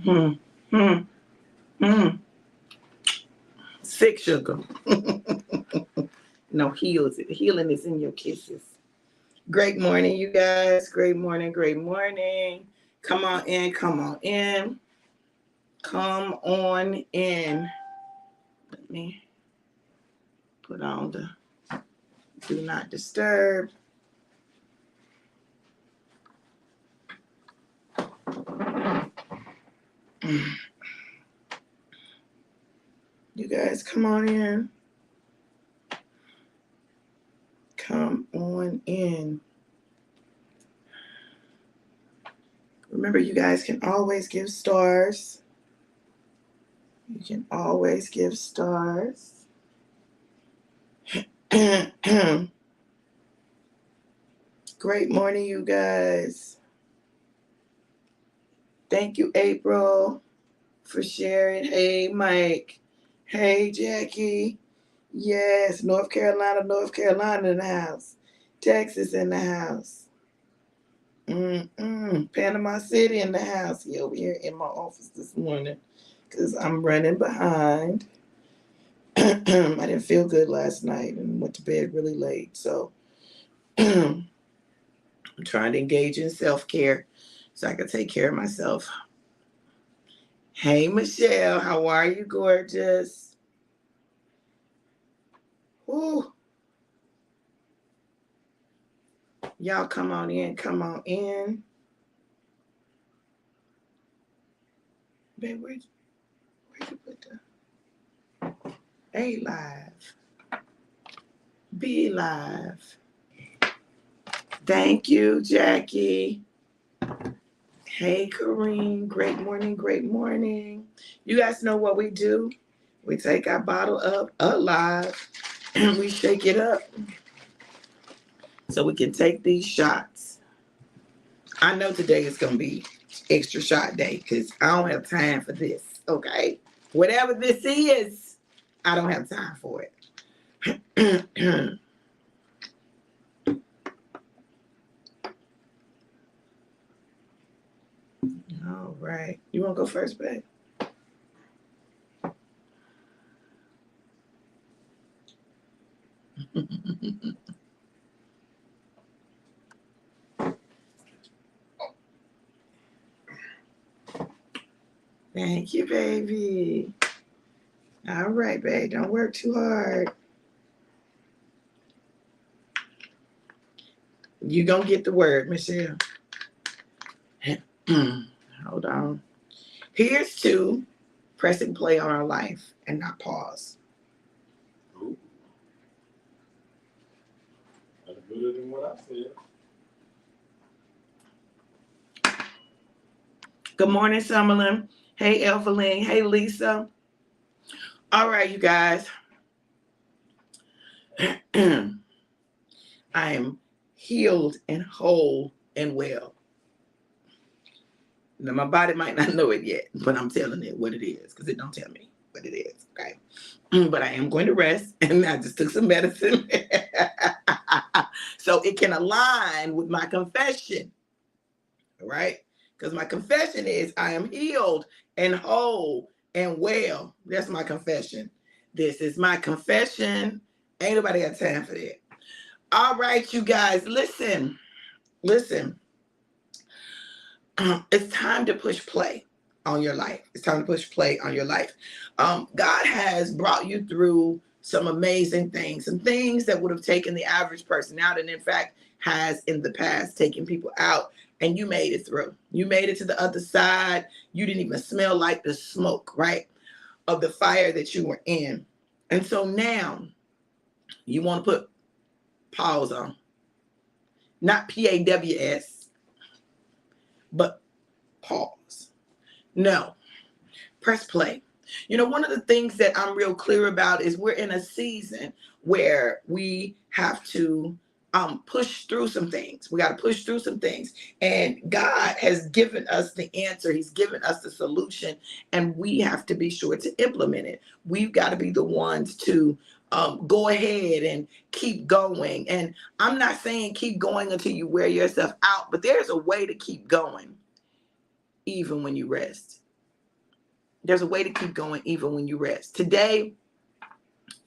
Hmm. Hmm. Hmm. Sick sugar. No, heals it. Healing is in your kisses. Great morning, you guys. Great morning. Great morning. Come on in. Come on in. Come on in. Let me put on the do not disturb. You guys, come on in. Come on in. Remember, you guys can always give stars. You can always give stars. Great morning, you guys. Thank you, April, for sharing. Hey, Mike. Hey, Jackie. Yes, North Carolina in the house. Texas in the house. Panama City in the house. He over here in my office this morning because I'm running behind. I didn't feel good last night and went to bed really late. So I'm trying to engage in self-care so I can take care of myself. Hey, Michelle, how are you, gorgeous? Woo. Y'all come on in. Come on in. Babe, where'd you put the A live? B live. Thank you, Jackie. Hey, Kareem. Great morning. Great morning. You guys know what we do? We take our bottle up alive and we shake it up so we can take these shots. I know today is going to be extra shot day because I don't have time for this, okay? Whatever this is, I don't have time for it. All right. You want to go first, babe? Thank you, baby. All right, babe. Don't work too hard. You gonna get the word, Michelle. Hold on. Here's to pressing play on our life and not pause. Ooh. That's better than what I said. Good morning, Summerlin. Hey, Evelyn. Hey, Lisa. All right, you guys. I am healed and whole and well. Now, my body might not know it yet, but I'm telling it what it is because it don't tell me what it is, okay? But I am going to rest, and I just took some medicine so it can align with my confession, all right? Because my confession is I am healed and whole and well. That's my confession. This is my confession. Ain't nobody got time for that. All right, you guys, listen. It's time to push play on your life. It's time to push play on your life. God has brought you through some amazing things, some things that would have taken the average person out, and in fact has in the past taken people out, and you made it through. You made it to the other side. You didn't even smell like the smoke, right, of the fire that you were in. And so now you want to put pause on. Not PAWS, but pause. No, press play. You know, one of the things that I'm real clear about is we're in a season where we have to push through some things. We got to push through some things. And God has given us the answer. He's given us the solution. And we have to be sure to implement it. We've got to be the ones to go ahead and keep going. And I'm not saying keep going until you wear yourself out, but there's a way to keep going even when you rest. There's a way to keep going even when you rest. Today,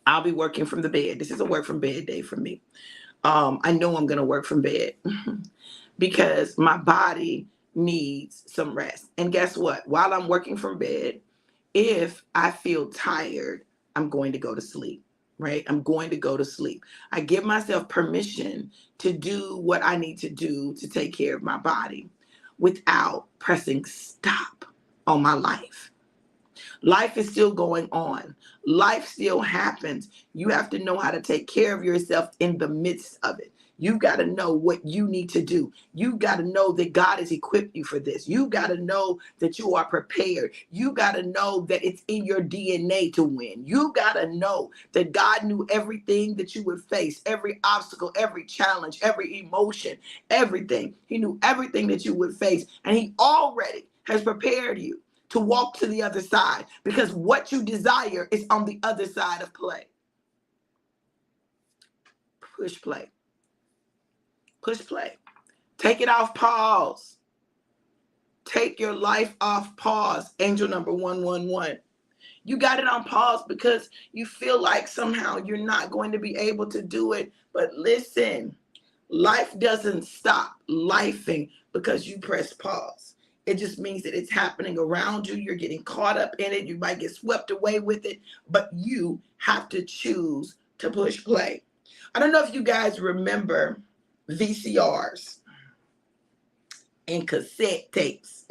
I'll be working from the bed. This is a work from bed day for me. I know I'm going to work from bed because my body needs some rest. And guess what? While I'm working from bed, if I feel tired, I'm going to go to sleep, right? I'm going to go to sleep. I give myself permission to do what I need to do to take care of my body without pressing stop on my life. Life is still going on. Life still happens. You have to know how to take care of yourself in the midst of it. You've got to know what you need to do. You've got to know that God has equipped you for this. You've got to know that you are prepared. You got to know that it's in your DNA to win. You got to know that God knew everything that you would face, every obstacle, every challenge, every emotion, everything. He knew everything that you would face, and He already has prepared you to walk to the other side, because what you desire is on the other side of play. Push play. Push play. Take it off pause. Take your life off pause. Angel number 111. You got it on pause because you feel like somehow you're not going to be able to do it. But listen, life doesn't stop lifing because you press pause. It just means that it's happening around you. You're getting caught up in it. You might get swept away with it, but you have to choose to push play. I don't know if you guys remember VCRs and cassette tapes.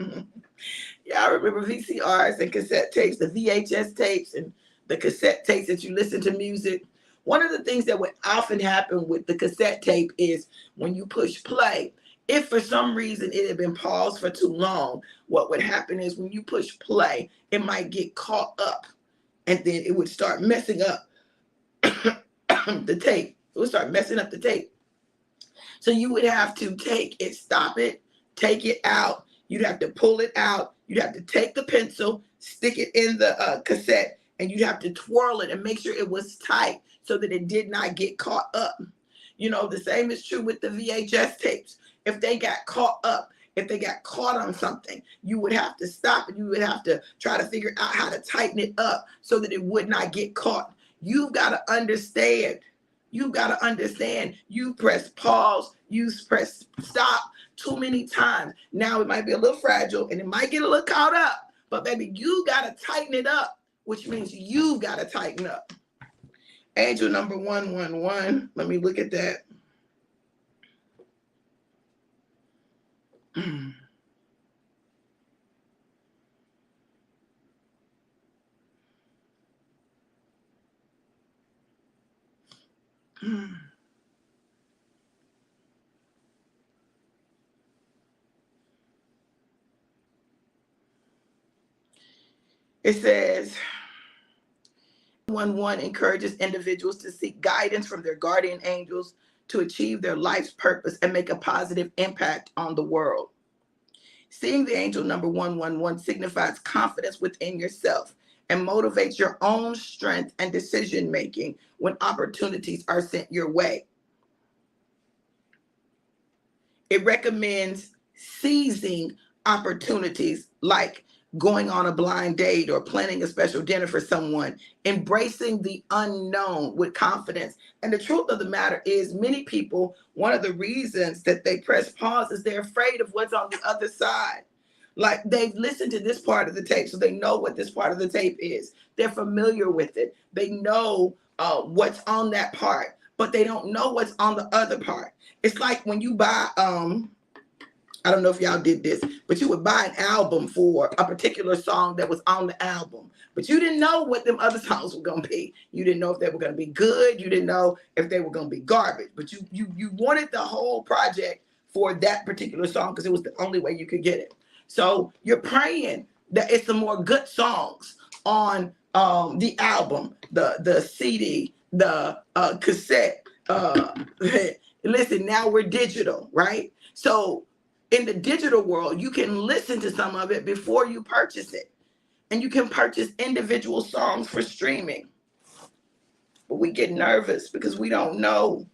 Yeah, I remember VCRs and cassette tapes, the VHS tapes and the cassette tapes that you listen to music. One of the things that would often happen with the cassette tape is when you push play, if for some reason it had been paused for too long, what would happen is when you push play, it might get caught up and then it would start messing up the tape. It would start messing up the tape. So you would have to take it, stop it, take it out. You'd have to pull it out. You'd have to take the pencil, stick it in the cassette, and you'd have to twirl it and make sure it was tight so that it did not get caught up. You know, the same is true with the VHS tapes. If they got caught up, if they got caught on something, you would have to stop and you would have to try to figure out how to tighten it up so that it would not get caught. You've got to understand. You got to understand, you press pause, you press stop too many times. Now it might be a little fragile and it might get a little caught up, but baby, you got to tighten it up, which means you got to tighten up. Angel number 111, let me look at that. It says, 111 encourages individuals to seek guidance from their guardian angels to achieve their life's purpose and make a positive impact on the world. Seeing the angel number 111 signifies confidence within yourself and motivates your own strength and decision making when opportunities are sent your way. It recommends seizing opportunities like going on a blind date or planning a special dinner for someone, embracing the unknown with confidence. And the truth of the matter is, many people, one of the reasons that they press pause is they're afraid of what's on the other side. Like, they've listened to this part of the tape, so they know what this part of the tape is. They're familiar with it. They know what's on that part, but they don't know what's on the other part. It's like when you buy, I don't know if y'all did this, but you would buy an album for a particular song that was on the album, but you didn't know what them other songs were going to be. You didn't know if they were going to be good. You didn't know if they were going to be garbage, but you wanted the whole project for that particular song because it was the only way you could get it. So you're praying that it's some more good songs on the album, the CD, the cassette. Listen, now we're digital, right? So in the digital world, you can listen to some of it before you purchase it. And you can purchase individual songs for streaming. But we get nervous because we don't know.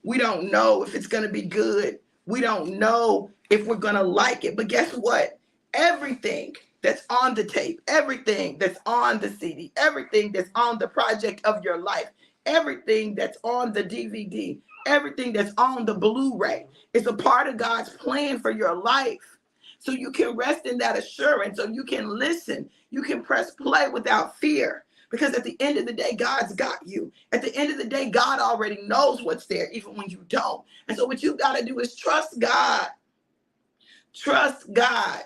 We don't know if it's going to be good. We don't know if we're going to like it. But guess what? Everything that's on the tape, everything that's on the CD, everything that's on the project of your life, everything that's on the DVD, everything that's on the Blu-ray is a part of God's plan for your life. So you can rest in that assurance, so you can listen, you can press play without fear. Because at the end of the day, God's got you. At the end of the day, God already knows what's there, even when you don't. And so what you got to do is trust God. Trust God.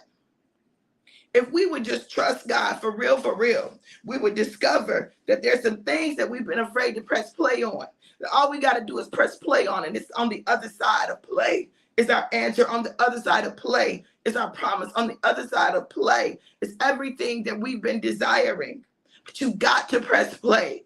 If we would just trust God for real, we would discover that there's some things that we've been afraid to press play on. All we got to do is press play on, and it's on the other side of play. It's our answer on the other side of play. It's our promise on the other side of play. It's everything that we've been desiring. But you got to press play.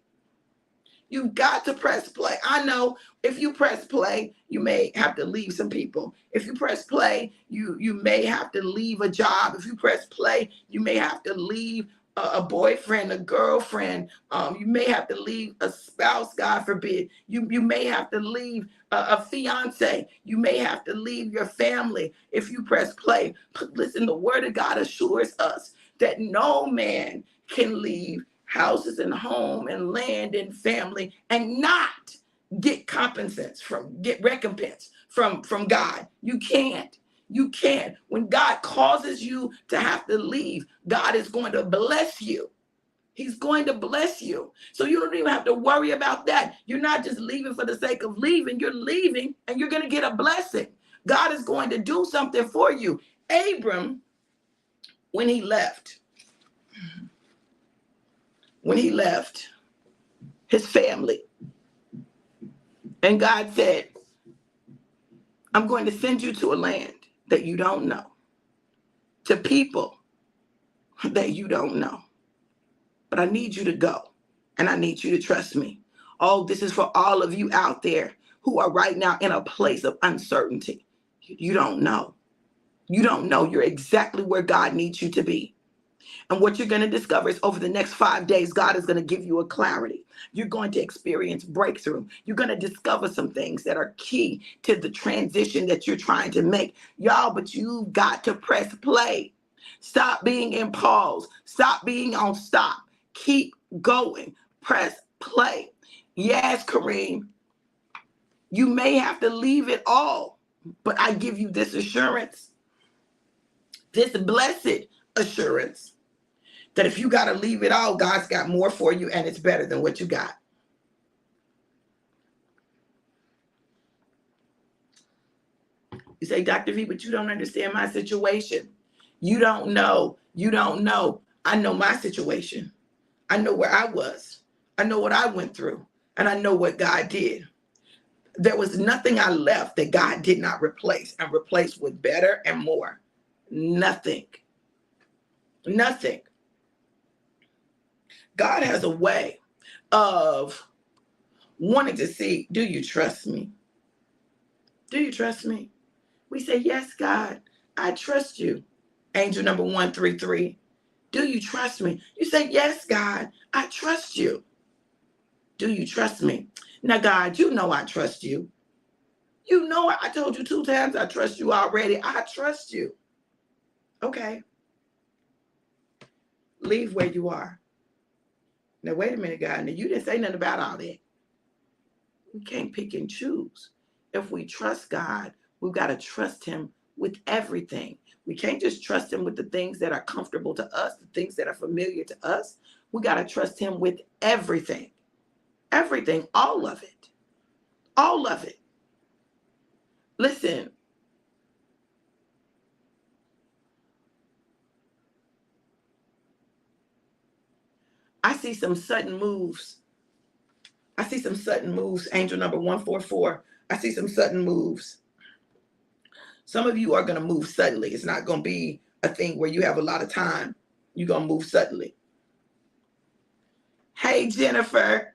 You've got to press play. I know if you press play, you may have to leave some people. If you press play, you may have to leave a job. If you press play, you may have to leave a boyfriend, a girlfriend. You may have to leave a spouse, God forbid. You may have to leave a fiance. You may have to leave your family if you press play. But listen, the word of God assures us that no man can leave houses and home and land and family and not get recompense from God. You can't. You can't. When God causes you to have to leave, God is going to bless you. He's going to bless you. So you don't even have to worry about that. You're not just leaving for the sake of leaving. You're leaving and you're going to get a blessing. God is going to do something for you. Abram, when he left his family, and God said, I'm going to send you to a land that you don't know, to people that you don't know. But I need you to go, and I need you to trust me. Oh, this is for all of you out there who are right now in a place of uncertainty. You don't know. You don't know. You're exactly where God needs you to be. And what you're going to discover is over the next 5 days, God is going to give you a clarity. You're going to experience breakthrough. You're going to discover some things that are key to the transition that you're trying to make. Y'all, but you've got to press play. Stop being in pause. Stop being on stop. Keep going. Press play. Yes, Kareem, you may have to leave it all, but I give you this assurance, this blessed assurance, that if you got to leave it all, God's got more for you, and it's better than what you got. You say, Dr. V, but you don't understand my situation. You don't know. You don't know. I know my situation. I know where I was. I know what I went through. And I know what God did. There was nothing I left that God did not replace, and replace with better and more. Nothing. Nothing. God has a way of wanting to see, do you trust me? Do you trust me? We say, yes, God, I trust you. Angel number 133. Do you trust me? You say, yes, God, I trust you. Do you trust me? Now, God, you know I trust you. You know I told you 2 times I trust you already. I trust you. Okay. Leave where you are. Now, wait a minute, God. Now, you didn't say nothing about all that. We can't pick and choose. If we trust God, we've got to trust him with everything. We can't just trust him with the things that are comfortable to us, the things that are familiar to us. We got to trust him with everything. Everything, all of it. All of it. Listen. I see some sudden moves. Angel number 144. I see some sudden moves. Some of you are going to move suddenly. It's not going to be a thing where you have a lot of time. You're going to move suddenly. Hey, Jennifer.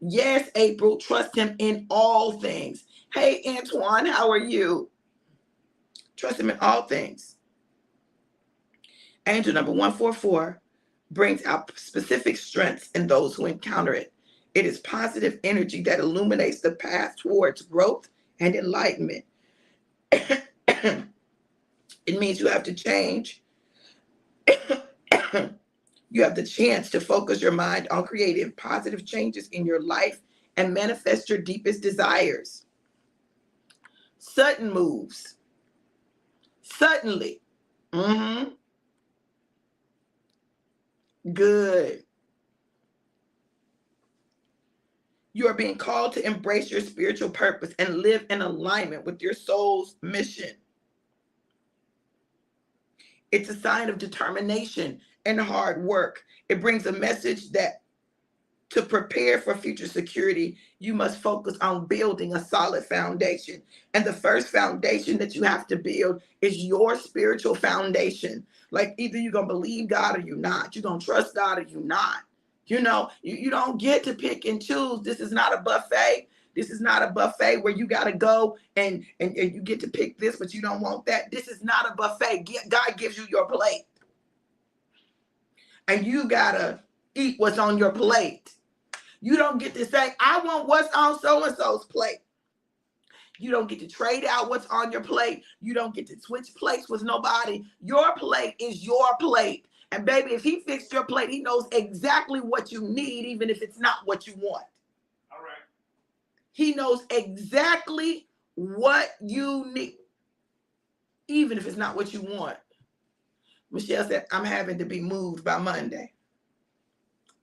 Yes, April. Trust him in all things. Hey, Antoine. How are you? Trust him in all things. Angel number 144 brings out specific strengths in those who encounter it. It is positive energy that illuminates the path towards growth and enlightenment. It means you have to change You have the chance to focus your mind on creating positive changes in your life and manifest your deepest desires. Sudden moves. Suddenly. Good. You are being called to embrace your spiritual purpose and live in alignment with your soul's mission. It's a sign of determination and hard work. It brings a message that to prepare for future security, you must focus on building a solid foundation. And the first foundation that you have to build is your spiritual foundation. Like either you're going to believe God or you're not. You're going to trust God or you're not. You know, you don't get to pick and choose. This is not a buffet. This is not a buffet where you got to go and you get to pick this, but you don't want that. This is not a buffet. God gives you your plate. And you got to eat what's on your plate. You don't get to say, I want what's on so-and-so's plate. You don't get to trade out what's on your plate. You don't get to switch plates with nobody. Your plate is your plate. And baby, if he fixed your plate, he knows exactly what you need, even if it's not what you want. All right. He knows exactly what you need, even if it's not what you want. Michelle said, I'm having to be moved by Monday.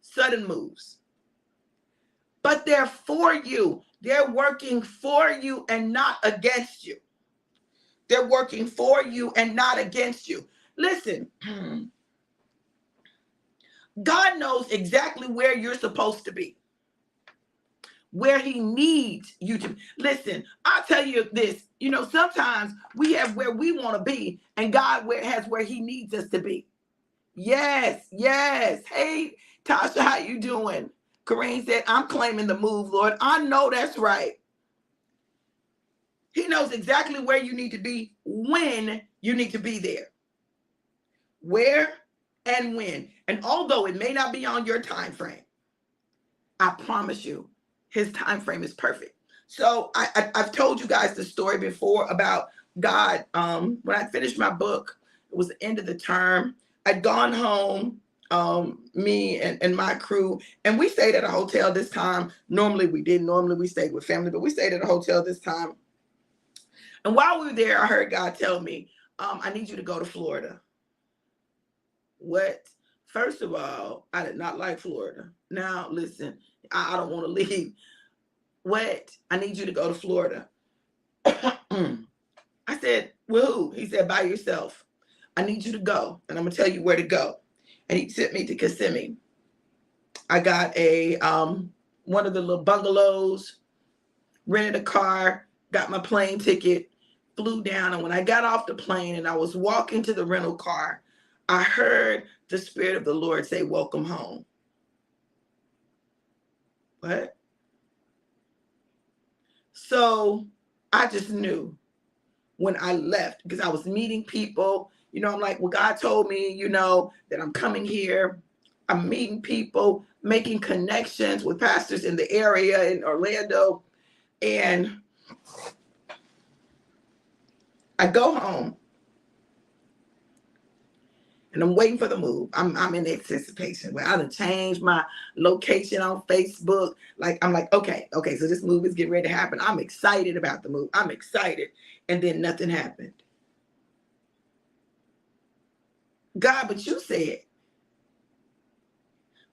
Sudden moves. But they're for you. They're working for you and not against you. They're working for you and not against you. Listen, God knows exactly where you're supposed to be, where he needs you to be. Listen, I'll tell you this. You know, sometimes we have where we want to be and God has where he needs us to be. Yes, yes. Hey, Tasha, how you doing? Corrine said, I'm claiming the move, Lord. I know that's right. He knows exactly where you need to be, when you need to be there. Where and when. And although it may not be on your time frame, I promise you, his time frame is perfect. So I've told you guys the story before about God. When I finished my book, it was the end of the term. I'd gone home, me and my crew, and we stayed at a hotel this time. Normally we didn't. Normally we stayed with family, but we stayed at a hotel this time. And while we were there, I heard God tell me, I need you to go to Florida. What? First of all, I did not like Florida. Now, listen, I don't want to leave. What? I need you to go to Florida. I said, well, who? He said, by yourself. I need you to go, and I'm going to tell you where to go. And he sent me to Kissimmee. I got a one of the little bungalows, rented a car, got my plane ticket, flew down. And when I got off the plane and I was walking to the rental car, I heard the Spirit of the Lord say, welcome home. What? So I just knew when I left, because I was meeting people, you know, I'm like, well, God told me, you know, that I'm coming here. I'm meeting people, making connections with pastors in the area in Orlando. And I go home and I'm waiting for the move. I'm in anticipation. Well, I done changed my location on Facebook. Like, I'm like, okay, so this move is getting ready to happen. I'm excited about the move. I'm excited. And then nothing happened. God, but you said,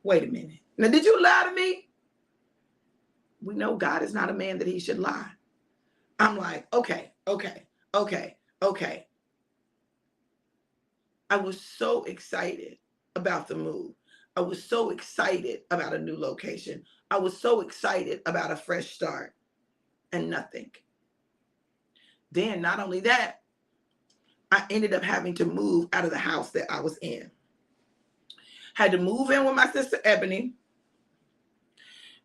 wait a minute. Now, did you lie to me? We know God is not a man that he should lie. I'm like, okay. I was so excited about the move. I was so excited about a new location. I was so excited about a fresh start, and nothing. Then not only that, I ended up having to move out of the house that I was in. Had to move in with my sister Ebony.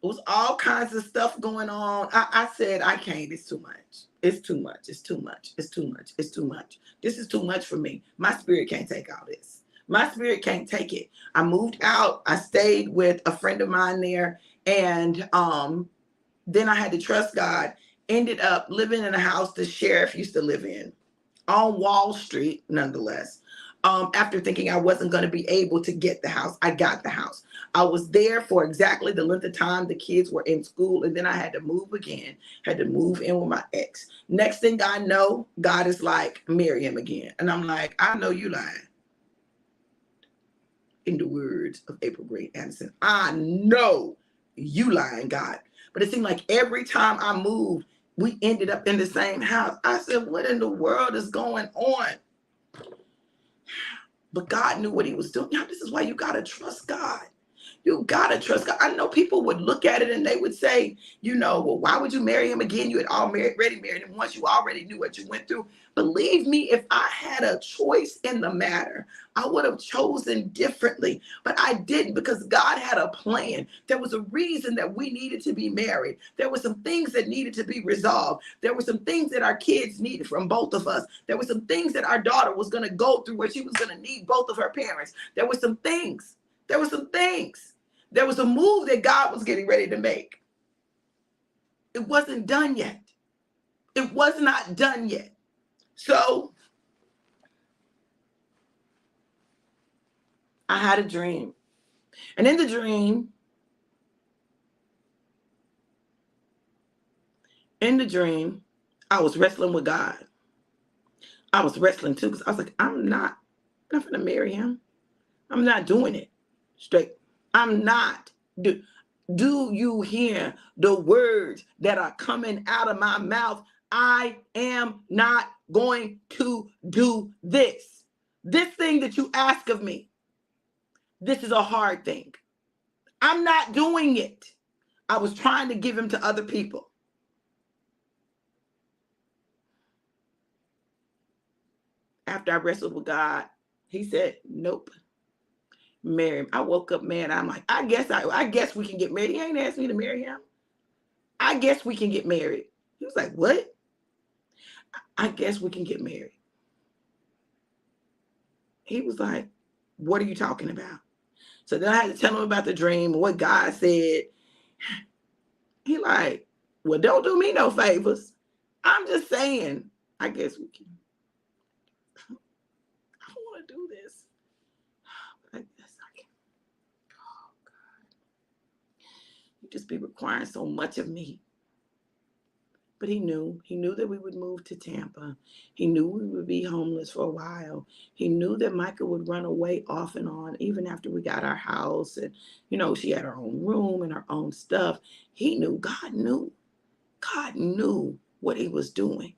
It was all kinds of stuff going on. I said, I can't. It's too much. It's too much. It's too much. It's too much. It's too much. This is too much for me. My spirit can't take all this. My spirit can't take it. I moved out. I stayed with a friend of mine there. And then I had to trust God. Ended up living in a house the sheriff used to live in on Wall Street, nonetheless. After thinking I wasn't going to be able to get the house, I got the house. I was there for exactly the length of time the kids were in school, and then I had to move again, had to move in with my ex. Next thing I know, God is like, marry him again. And I'm like, I know you lying. In the words of April Green Anderson, I know you lying, God. But it seemed like every time I moved, we ended up in the same house. I said, what in the world is going on? But God knew what he was doing. Now, this is why you got to trust God. You got to trust God. I know people would look at it and they would say, well, why would you marry him again? You had already married him once. You already knew what you went through. Believe me, if I had a choice in the matter, I would have chosen differently. But I didn't, because God had a plan. There was a reason that we needed to be married. There were some things that needed to be resolved. There were some things that our kids needed from both of us. There were some things that our daughter was going to go through where she was going to need both of her parents. There were some things. There were some things. There was a move that God was getting ready to make. It wasn't done yet. It was not done yet. So I had a dream. And in the dream, I was wrestling with God. I was wrestling too, because I was like, I'm not going to marry him. I'm not doing it straight. I'm not. Do you hear the words that are coming out of my mouth? I am not going to do this. This thing that you ask of me, this is a hard thing. I'm not doing it. I was trying to give him to other people. After I wrestled with God, he said, nope. Marry him. I woke up mad. I'm like, I guess we can get married. He ain't asked me to marry him. I guess we can get married. He was like, what? I guess we can get married. He was like, what are you talking about? So then I had to tell him about the dream and what God said. He like, well, don't do me no favors. I'm just saying, I guess we can. I don't want to do this. But I guess I can. Oh, God. You just be requiring so much of me. But he knew that we would move to Tampa. He knew we would be homeless for a while. He knew that Micah would run away off and on, even after we got our house. And, she had her own room and her own stuff. He knew, God knew what he was doing.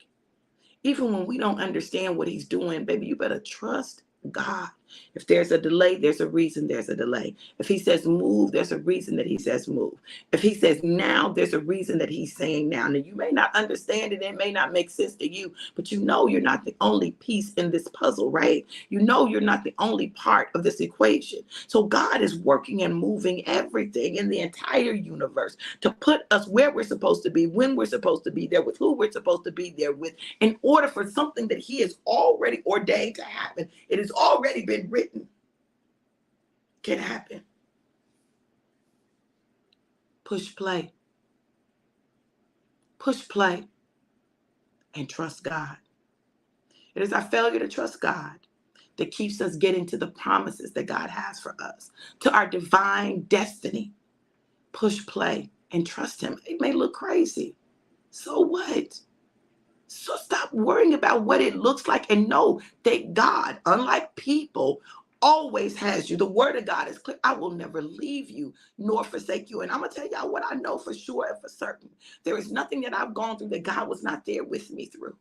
Even when we don't understand what he's doing, baby, you better trust God. If there's a delay, there's a reason there's a delay. If he says move, there's a reason that he says move. If he says now, there's a reason that he's saying now. Now, you may not understand it. It may not make sense to you, but you're not the only piece in this puzzle, right? You're not the only part of this equation. So God is working and moving everything in the entire universe to put us where we're supposed to be, when we're supposed to be there, with who we're supposed to be there with, in order for something that he has already ordained to happen. It has already been written. Can happen. Push play. Push play and trust God. It is our failure to trust God that keeps us getting to the promises that God has for us, to our divine destiny. Push play and trust him. It may look crazy. So what? So stop worrying about what it looks like and know that God, unlike people, always has you. The word of God is clear. I will never leave you nor forsake you. And I'm going to tell y'all what I know for sure and for certain. There is nothing that I've gone through that God was not there with me through.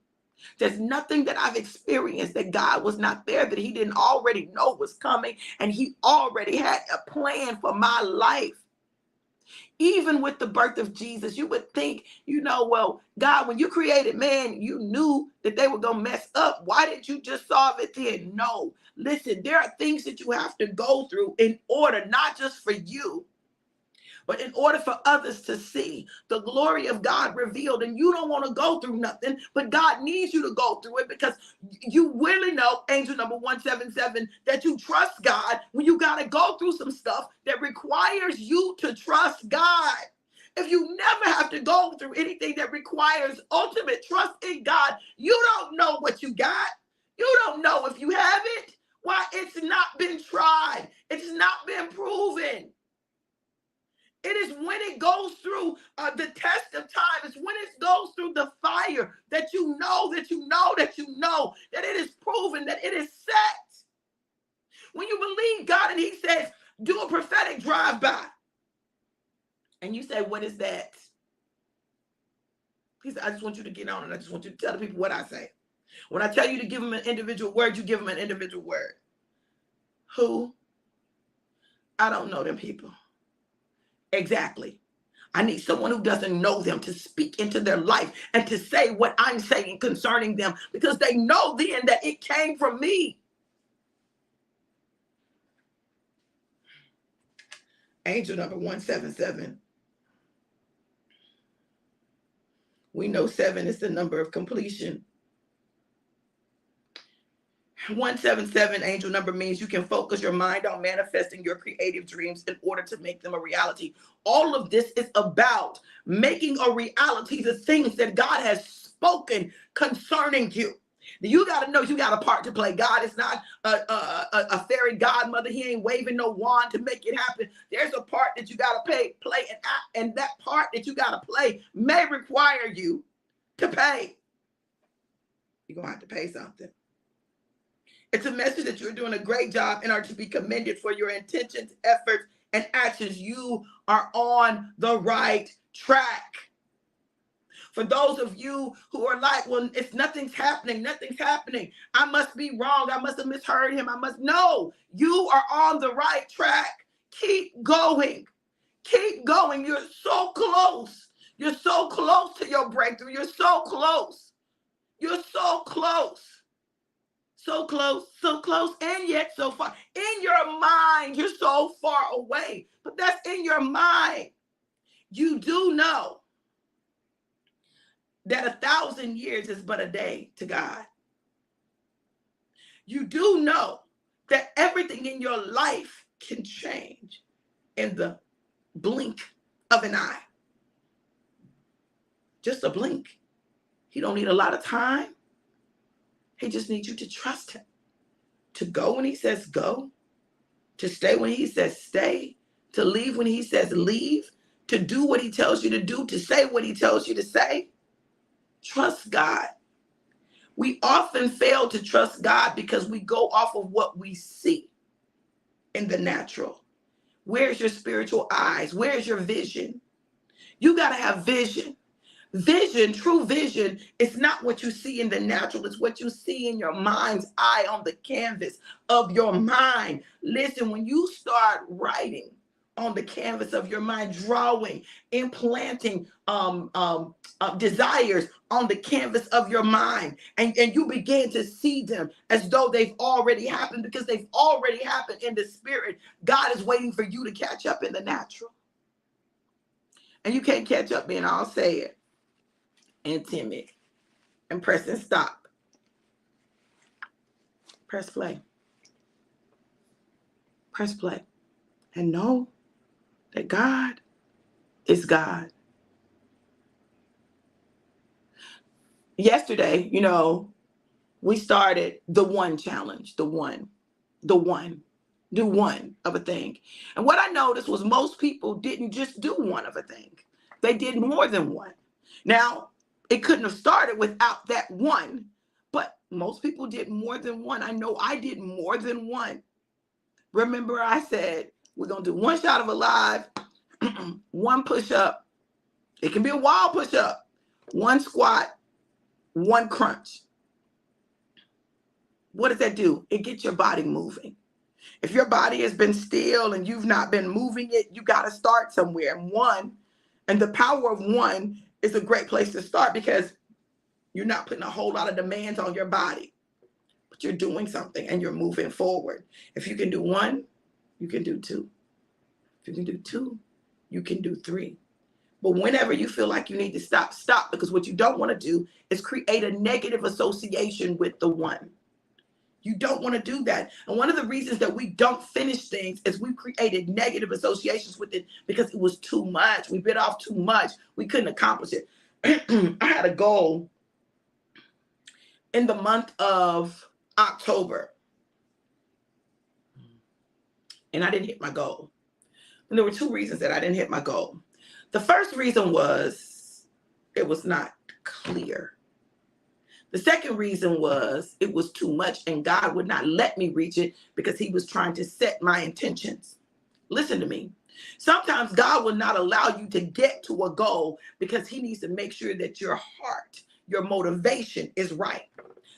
There's nothing that I've experienced that God was not there, that he didn't already know was coming. And he already had a plan for my life. Even with the birth of Jesus, you would think, well, God, when you created man, you knew that they were going to mess up. Why didn't you just solve it then? No. Listen, there are things that you have to go through in order, not just for you, but in order for others to see the glory of God revealed. And you don't want to go through nothing, but God needs you to go through it, because you really know, angel number 177, that you trust God when you got to go through some stuff that requires you to trust God. If you never have to go through anything that requires ultimate trust in God, you don't know what you got. You don't know if you have it Why? It's not been tried. It's not been proven. It is when it goes through the test of time. It's when it goes through the fire that you know that you know that you know that it is proven, that it is set. When you believe God and he says, do a prophetic drive-by. And you say, what is that? He said, I just want you to get on and I just want you to tell the people what I say. When I tell you to give them an individual word, you give them an individual word. Who? I don't know them people. Exactly. I need someone who doesn't know them to speak into their life and to say what I'm saying concerning them, because they know then that it came from me. Angel number 177. We know 7 is the number of completion. 177 angel number means you can focus your mind on manifesting your creative dreams in order to make them a reality. All of this is about making a reality the things that God has spoken concerning you. You got to know you got a part to play. God is not a fairy godmother. He ain't waving no wand to make it happen. There's a part that you got to play, and that part that you got to play may require you to pay. You're going to have to pay something. It's a message that you're doing a great job and are to be commended for your intentions, efforts, and actions. You are on the right track. For those of you who are like, well, it's nothing's happening. I must be wrong. I must have misheard him. No, you are on the right track. Keep going. Keep going. You're so close. You're so close to your breakthrough. You're so close. You're so close. So close, and yet so far. In your mind, you're so far away, but that's in your mind. You do know that 1,000 years is but a day to God. You do know that everything in your life can change in the blink of an eye. Just a blink. He don't need a lot of time. He just needs you to trust him. To go when he says go. To stay when he says stay. To leave when he says leave. To do what he tells you to do. To say what he tells you to say. Trust God. We often fail to trust God because we go off of what we see in the natural. Where's your spiritual eyes? Where's your vision? You got to have vision. Vision, true vision, is not what you see in the natural. It's what you see in your mind's eye on the canvas of your mind. Listen, when you start writing on the canvas of your mind, drawing, implanting desires on the canvas of your mind, and you begin to see them as though they've already happened, because they've already happened in the spirit. God is waiting for you to catch up in the natural. And you can't catch up being all sad and timid and pressing stop. Press play. Press play. And know that God is God. Yesterday, we started the one challenge, do one of a thing. And what I noticed was most people didn't just do one of a thing. They did more than one. Now, it couldn't have started without that one, but most people did more than one. I know I did more than one. Remember, I said, we're going to do one shot of alive, one push-up. It can be a wall push-up, one squat, one crunch. What does that do? It gets your body moving. If your body has been still and you've not been moving it, you got to start somewhere. And the power of one is a great place to start, because you're not putting a whole lot of demands on your body, but you're doing something and you're moving forward. If you can do one, you can do two. If you can do two, you can do three. But whenever you feel like you need to stop, stop, because what you don't want to do is create a negative association with the one. You don't want to do that. And one of the reasons that we don't finish things is we created negative associations with it because it was too much. We bit off too much. We couldn't accomplish it. I had a goal in the month of October. and I didn't hit my goal. And there were two reasons that I didn't hit my goal. The first reason was it was not clear. The second reason was it was too much and God would not let me reach it because he was trying to set my intentions. Listen to me. Sometimes God will not allow you to get to a goal because he needs to make sure that your heart, your motivation is right,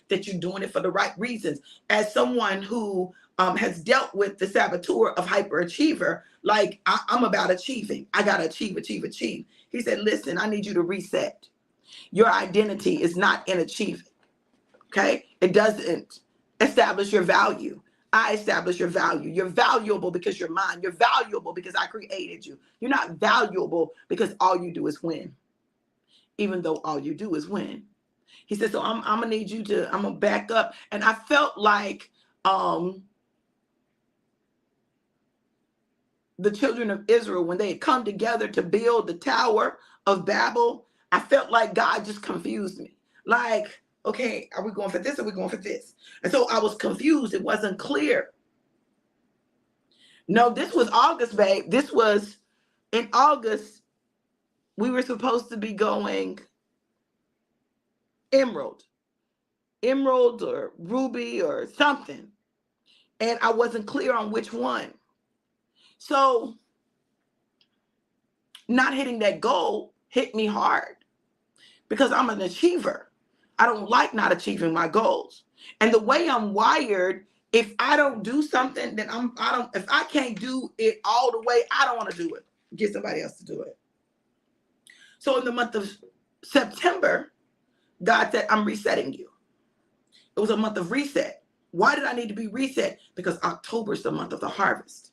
that you're doing it for the right reasons. As someone who has dealt with the saboteur of hyperachiever, like I'm about achieving. I got to achieve, achieve, achieve. He said, listen, I need you to reset. Your identity is not in achieving. Okay? It doesn't establish your value. I establish your value. You're valuable because you're mine. You're valuable because I created you. You're not valuable because all you do is win, even though all you do is win. He said, so I'm going to need you to, I'm going to back up. And I felt like the children of Israel, when they had come together to build the Tower of Babel, I felt like God just confused me. Like, okay, are we going for this or are we going for this? And so I was confused. It wasn't clear. No, this was August, babe. This was in August. We were supposed to be going emerald or ruby or something. And I wasn't clear on which one. So not hitting that goal hit me hard because I'm an achiever. I don't like not achieving my goals. And the way I'm wired, if I don't do something, then if I can't do it all the way, I don't want to do it. Get somebody else to do it. So in the month of September, God said, I'm resetting you. It was a month of reset. Why did I need to be reset? Because October is the month of the harvest.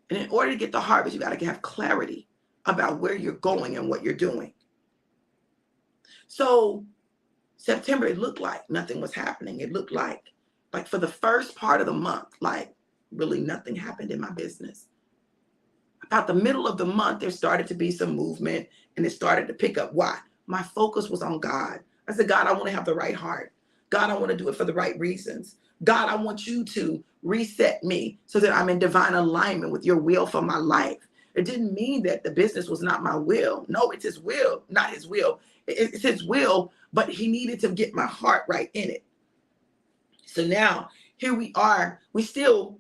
And in order to get the harvest, you got to have clarity about where you're going and what you're doing. So September, it looked like nothing was happening. It looked like for the first part of the month, like really nothing happened in my business. About the middle of the month, there started to be some movement and it started to pick up. Why? My focus was on God. I said, God, I want to have the right heart. God, I want to do it for the right reasons. God, I want you to reset me so that I'm in divine alignment with your will for my life. It didn't mean that the business was not my will. No, it's his will, not his will. It's his will, but he needed to get my heart right in it. So now here we are. We still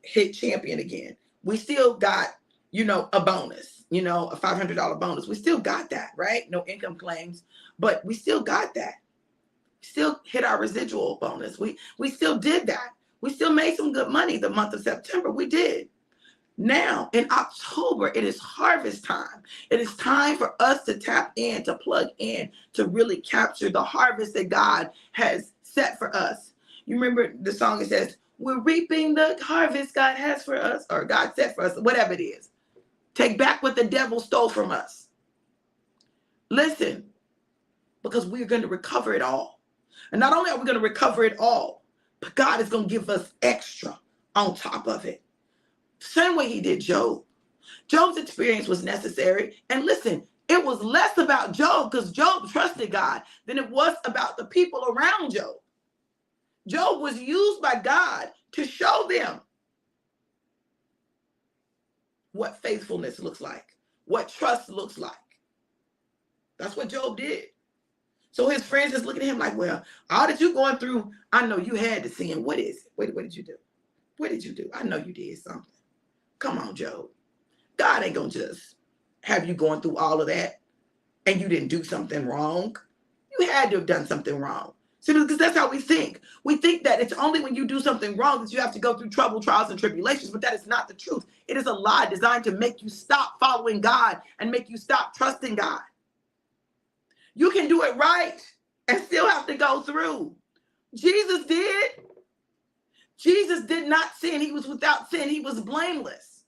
hit champion again. We still got, a bonus, a $500 bonus. We still got that, right? No income claims, but we still got that. Still hit our residual bonus. We still did that. We still made some good money the month of September. We did. Now in October, it is harvest time. It is time for us to tap in, to plug in, to really capture the harvest that God has set for us. You remember the song, it says, we're reaping the harvest God has for us, or God set for us, whatever it is. Take back what the devil stole from us. Listen, because we're going to recover it all. And not only are we going to recover it all, but God is going to give us extra on top of it. Same way he did Job. Job's experience was necessary. And listen, it was less about Job because Job trusted God than it was about the people around Job. Job was used by God to show them what faithfulness looks like, what trust looks like. That's what Job did. So his friends just looking at him like, well, all that you going through, I know you had to sin. What is it? What did you do? What did you do? I know you did something. Come on, Job. God ain't going to just have you going through all of that and you didn't do something wrong. You had to have done something wrong. See, because that's how we think. We think that it's only when you do something wrong that you have to go through trouble, trials, and tribulations, but that is not the truth. It is a lie designed to make you stop following God and make you stop trusting God. You can do it right and still have to go through. Jesus did. Jesus did not sin. He was without sin. He was blameless.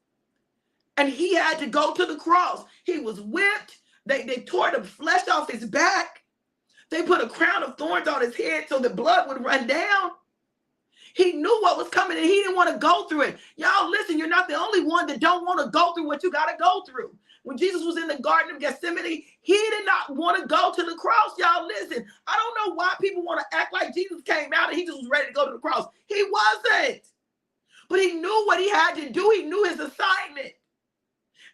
And he had to go to the cross. He was whipped. They tore the flesh off his back. They put a crown of thorns on his head so the blood would run down. He knew what was coming and he didn't want to go through it. Y'all, listen, you're not the only one that don't want to go through what you got to go through. When Jesus was in the Garden of Gethsemane, he did not want to go to the cross. Y'all, listen, I don't know why people want to act like Jesus came out and he just was ready to go to the cross. He wasn't. But he knew what he had to do. He knew his assignment.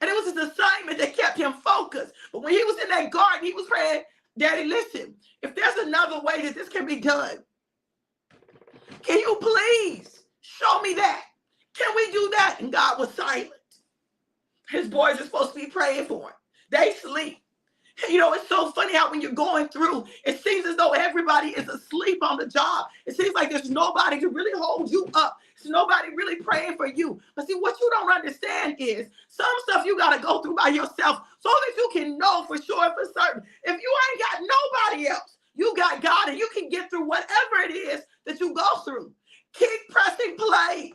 And it was his assignment that kept him focused. But when he was in that garden, he was praying, Daddy, listen, if there's another way that this can be done, can you please show me that? Can we do that? And God was silent. His boys are supposed to be praying for him. They sleep. You know, it's so funny how when you're going through, it seems as though everybody is asleep on the job. It seems like there's nobody to really hold you up. There's nobody really praying for you. But see, what you don't understand is some stuff you got to go through by yourself so that you can know for sure and for certain. If you ain't got nobody else, you got God, and you can get through whatever it is that you go through. Keep pressing play.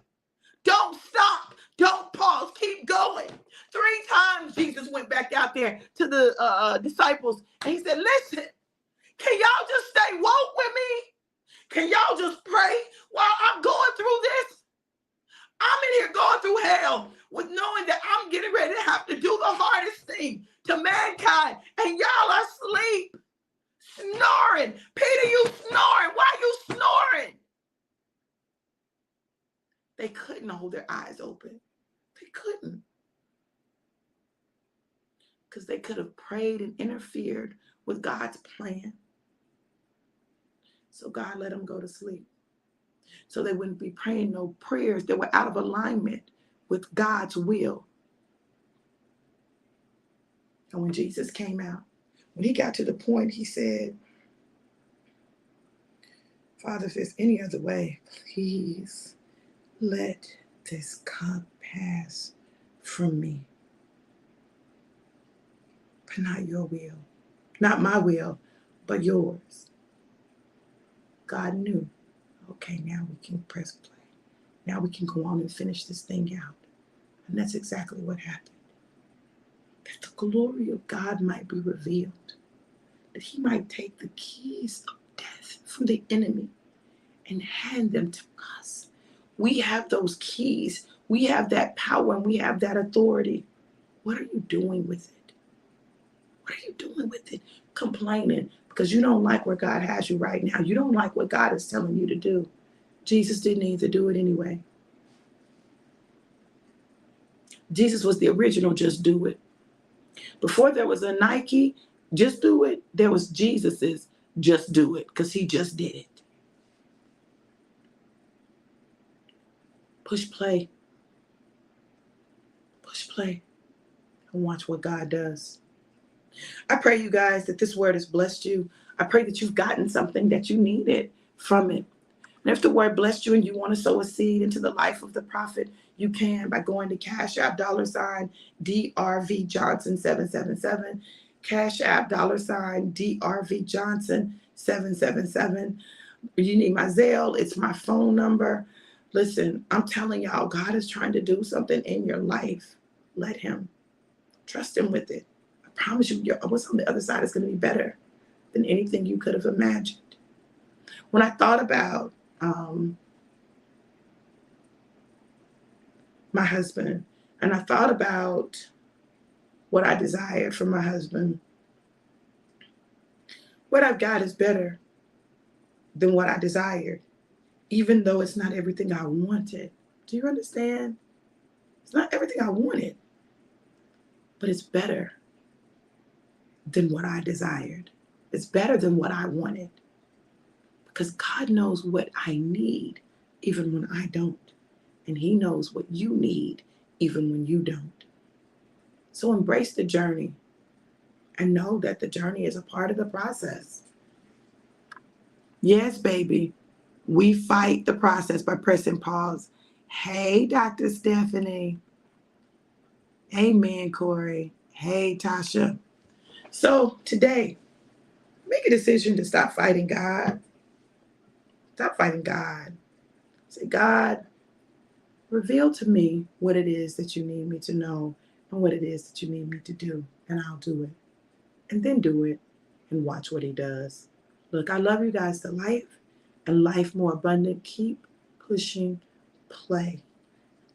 Don't stop. Don't pause. Keep going. 3 times Jesus went back out there to the disciples and he said, listen, can y'all just stay woke with me? Can y'all just pray while I'm going through this? I'm in here going through hell with knowing that I'm getting ready to have to do the hardest thing to mankind. And y'all are asleep, snoring. Peter, you snoring. Why you snoring? They couldn't hold their eyes open. They couldn't. Because they could have prayed and interfered with God's plan. So God let them go to sleep. So they wouldn't be praying no prayers that were out of alignment with God's will. And when Jesus came out, when he got to the point, he said, Father, if there's any other way, please let this cup pass from me. But not your will. Not my will, but yours. God knew, okay, now we can press play. Now we can go on and finish this thing out. And that's exactly what happened. That the glory of God might be revealed. That he might take the keys of death from the enemy and hand them to us. We have those keys. We have that power and we have that authority. What are you doing with it? What are you doing with it? Complaining because you don't like where God has you right now. You don't like what God is telling you to do. Jesus didn't need to do it anyway. Jesus was the original just do it. Before there was a Nike, just do it, there was Jesus's just do it because he just did it. Push play. Push play and watch what God does. I pray, you guys, that this word has blessed you. I pray that you've gotten something that you needed from it. And if the word blessed you and you want to sow a seed into the life of the prophet, you can by going to Cash App $DRV Johnson 777. Cash App $DRV Johnson 777. You need my Zelle. It's my phone number. Listen, I'm telling y'all, God is trying to do something in your life. Let him. Trust him with it. I promise you, what's on the other side is going to be better than anything you could have imagined. When I thought about my husband, and I thought about what I desired from my husband, what I've got is better than what I desired, even though it's not everything I wanted. Do you understand? It's not everything I wanted, but it's better than what I desired. It's better than what I wanted. Because God knows what I need, even when I don't. And he knows what you need, even when you don't. So embrace the journey and know that the journey is a part of the process. Yes, baby, we fight the process by pressing pause. Hey, Dr. Stephanie. Amen, Corey. Hey, Tasha. So today, make a decision to stop fighting God. Stop fighting God. Say, God, reveal to me what it is that you need me to know and what it is that you need me to do, and I'll do it. And then do it and watch what he does. Look, I love you guys to life and life more abundant. Keep pushing play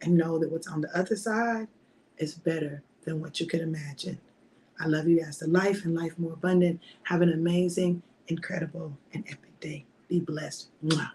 and know that what's on the other side is better than what you could imagine. I love you guys to life and life more abundant. Have an amazing, incredible, and epic day. Be blessed. Mwah.